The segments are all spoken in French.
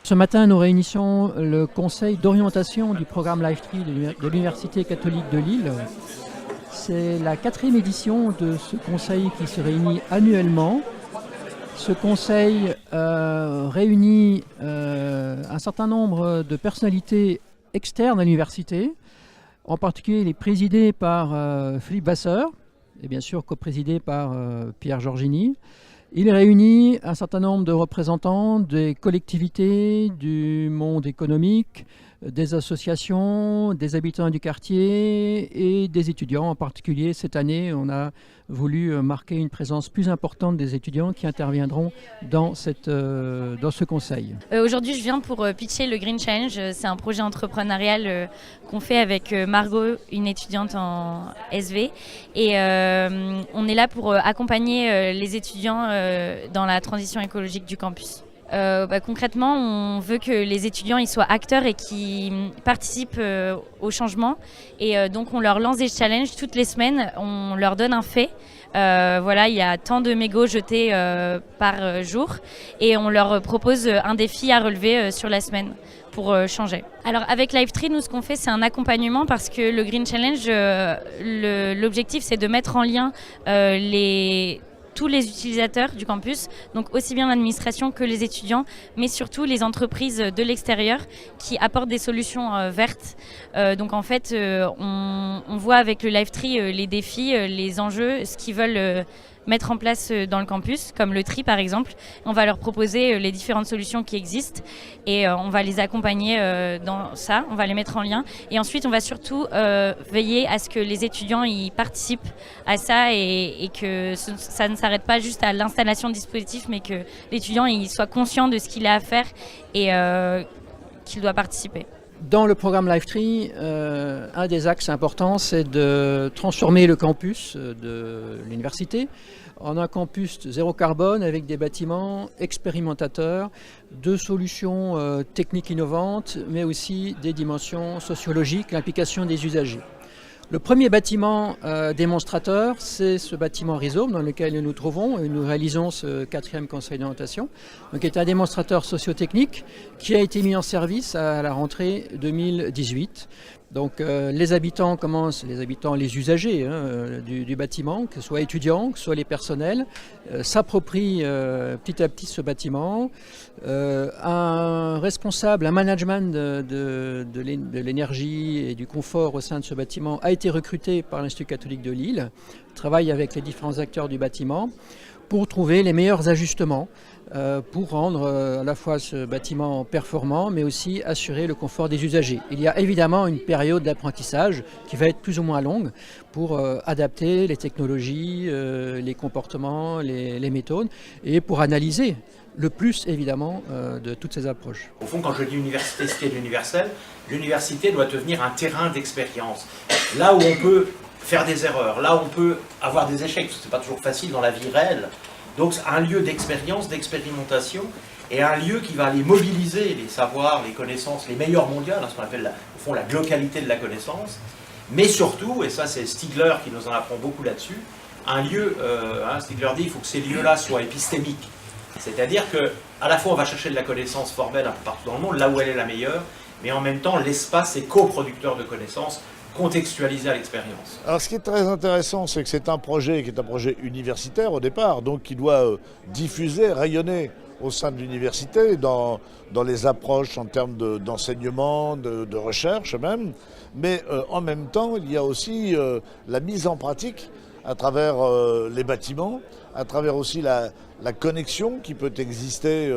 Ce matin, nous réunissons le conseil d'orientation du programme LifeTree de l'Université catholique de Lille. C'est la 4e édition de ce conseil qui se réunit annuellement. Ce conseil réunit un certain nombre de personnalités externes à l'université. En particulier, il est présidé par Philippe Vasseur et bien sûr coprésidé par Pierre Georgini. Il réunit un certain nombre de représentants des collectivités, du monde économique, des associations, des habitants du quartier et des étudiants. En particulier, cette année, on a voulu marquer une présence plus importante des étudiants qui interviendront dans ce conseil. Aujourd'hui, je viens pour pitcher le Green Challenge. C'est un projet entrepreneurial qu'on fait avec Margot, une étudiante en SV. Et on est là pour accompagner les étudiants dans la transition écologique du campus. Concrètement, on veut que les étudiants ils soient acteurs et qu'ils participent au changement. Et donc, on leur lance des challenges toutes les semaines. On leur donne un fait. Il y a tant de mégots jetés par jour. Et on leur propose un défi à relever sur la semaine pour changer. Alors, avec LifeTree, nous, ce qu'on fait, c'est un accompagnement parce que le Green Challenge, l'objectif, c'est de mettre en lien tous les utilisateurs du campus, donc aussi bien l'administration que les étudiants, mais surtout les entreprises de l'extérieur qui apportent des solutions vertes. On voit avec le LifeTree les défis, les enjeux, ce qu'ils veulent mettre en place dans le campus, comme le tri par exemple. On va leur proposer les différentes solutions qui existent et on va les accompagner dans ça, on va les mettre en lien. Et ensuite, on va surtout veiller à ce que les étudiants y participent à ça et que ça ne s'arrête pas juste à l'installation de dispositifs, mais que l'étudiant il soit conscient de ce qu'il a à faire et qu'il doit participer. Dans le programme LifeTree, un des axes importants, c'est de transformer le campus de l'université en un campus zéro carbone avec des bâtiments expérimentateurs, de solutions techniques innovantes, mais aussi des dimensions sociologiques, l'implication des usagers. Le premier bâtiment démonstrateur, c'est ce bâtiment Rhizome dans lequel nous nous trouvons et nous réalisons ce 4e conseil d'orientation, qui est un démonstrateur socio-technique qui a été mis en service à la rentrée 2018. Donc les usagers du bâtiment, que ce soit étudiants, que ce soit les personnels, s'approprient petit à petit ce bâtiment. Un management de l'énergie et du confort au sein de ce bâtiment a été recruté par l'Institut catholique de Lille, travaille avec les différents acteurs du bâtiment pour trouver les meilleurs ajustements pour rendre à la fois ce bâtiment performant, mais aussi assurer le confort des usagers. Il y a évidemment une période d'apprentissage qui va être plus ou moins longue pour adapter les technologies, les comportements, les méthodes, et pour analyser le plus évidemment de toutes ces approches. Au fond, quand je dis université, cité de l'universel, l'université doit devenir un terrain d'expérience. Là où on peut faire des erreurs, là où on peut avoir des échecs, parce que ce n'est pas toujours facile dans la vie réelle. Donc un lieu d'expérience, d'expérimentation, et un lieu qui va aller mobiliser les savoirs, les connaissances, les meilleurs mondiales, ce qu'on appelle au fond la globalité de la connaissance, mais surtout, et ça c'est Stigler qui nous en apprend beaucoup là-dessus, un lieu, Stigler dit, il faut que ces lieux-là soient épistémiques. C'est-à-dire qu'à la fois on va chercher de la connaissance formelle un peu partout dans le monde, là où elle est la meilleure, mais en même temps l'espace est coproducteur de connaissances, contextualisé à l'expérience. Alors ce qui est très intéressant, c'est que c'est un projet qui est un projet universitaire au départ, donc qui doit diffuser, rayonner au sein de l'université, dans les approches en termes d'enseignement, de recherche même, mais en même temps, il y a aussi la mise en pratique à travers les bâtiments, à travers aussi la connexion qui peut exister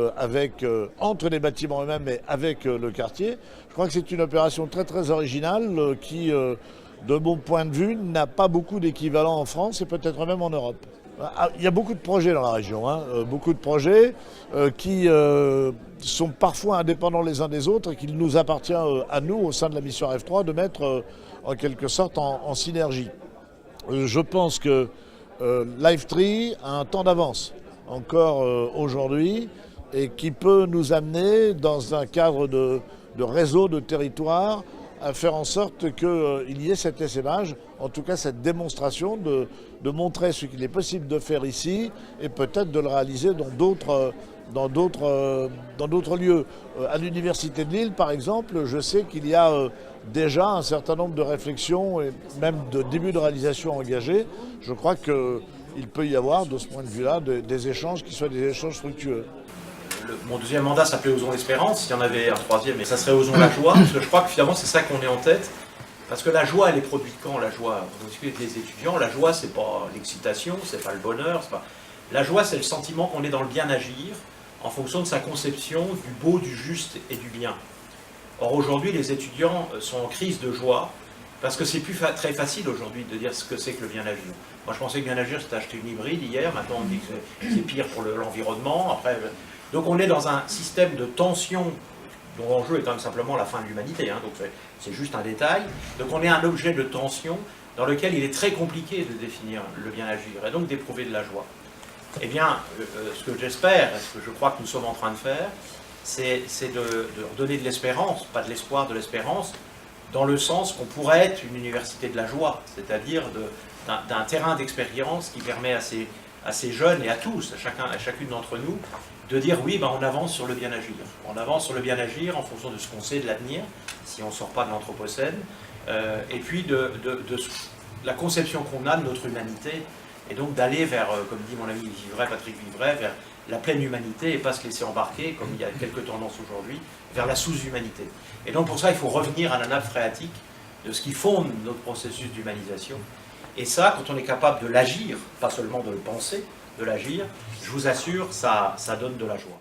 entre les bâtiments eux-mêmes et avec le quartier. Je crois que c'est une opération très très originale qui, de mon point de vue, n'a pas beaucoup d'équivalent en France et peut-être même en Europe. Il y a beaucoup de projets dans la région, beaucoup de projets qui sont parfois indépendants les uns des autres et qu'il nous appartient à nous, au sein de la mission F3, de mettre en quelque sorte en synergie. Je pense que LifeTree a un temps d'avance encore aujourd'hui et qui peut nous amener dans un cadre de réseau, de territoire, à faire en sorte qu'il y ait cet essaimage, en tout cas cette démonstration de montrer ce qu'il est possible de faire ici et peut-être de le réaliser dans d'autres lieux. À l'Université de Lille, par exemple, je sais qu'il y a déjà un certain nombre de réflexions et même de débuts de réalisation engagés. Je crois qu'il peut y avoir, de ce point de vue-là, des échanges qui soient des échanges fructueux. Mon deuxième mandat s'appelait Osons l'espérance, s'il y en avait un troisième, et ça serait Osons la joie, parce que je crois que finalement c'est ça qu'on est en tête. Parce que la joie, elle est produite quand? La joie, on discute avec les étudiants, la joie, c'est pas l'excitation, c'est pas le bonheur, c'est pas... La joie, c'est le sentiment qu'on est dans le bien agir, en fonction de sa conception du beau, du juste et du bien. Or aujourd'hui, les étudiants sont en crise de joie, parce que c'est plus très facile aujourd'hui de dire ce que c'est que le bien agir. Moi je pensais que bien agir c'était acheter une hybride hier, maintenant on me dit que c'est pire pour l'environnement. Après, donc on est dans un système de tension dont l'enjeu est quand même simplement la fin de l'humanité, hein, donc c'est juste un détail. Donc on est un objet de tension dans lequel il est très compliqué de définir le bien agir et donc d'éprouver de la joie. Eh bien, ce que j'espère, ce que je crois que nous sommes en train de faire, c'est de donner de l'espérance, pas de l'espoir, de l'espérance, dans le sens qu'on pourrait être une université de la joie, c'est-à-dire d'un terrain d'expérience qui permet à ces jeunes et à tous, à chacune d'entre nous, de dire oui, ben on avance sur le bien agir. On avance sur le bien agir en fonction de ce qu'on sait de l'avenir, si on ne sort pas de l'anthropocène, et puis de la conception qu'on a de notre humanité, et donc d'aller vers, comme dit mon ami Patrick Vivray, vers la pleine humanité et pas se laisser embarquer, comme il y a quelques tendances aujourd'hui, vers la sous-humanité. Et donc pour ça, il faut revenir à la nappe phréatique de ce qui fonde notre processus d'humanisation. Et ça, quand on est capable de l'agir, pas seulement de le penser, de l'agir, je vous assure, ça donne de la joie.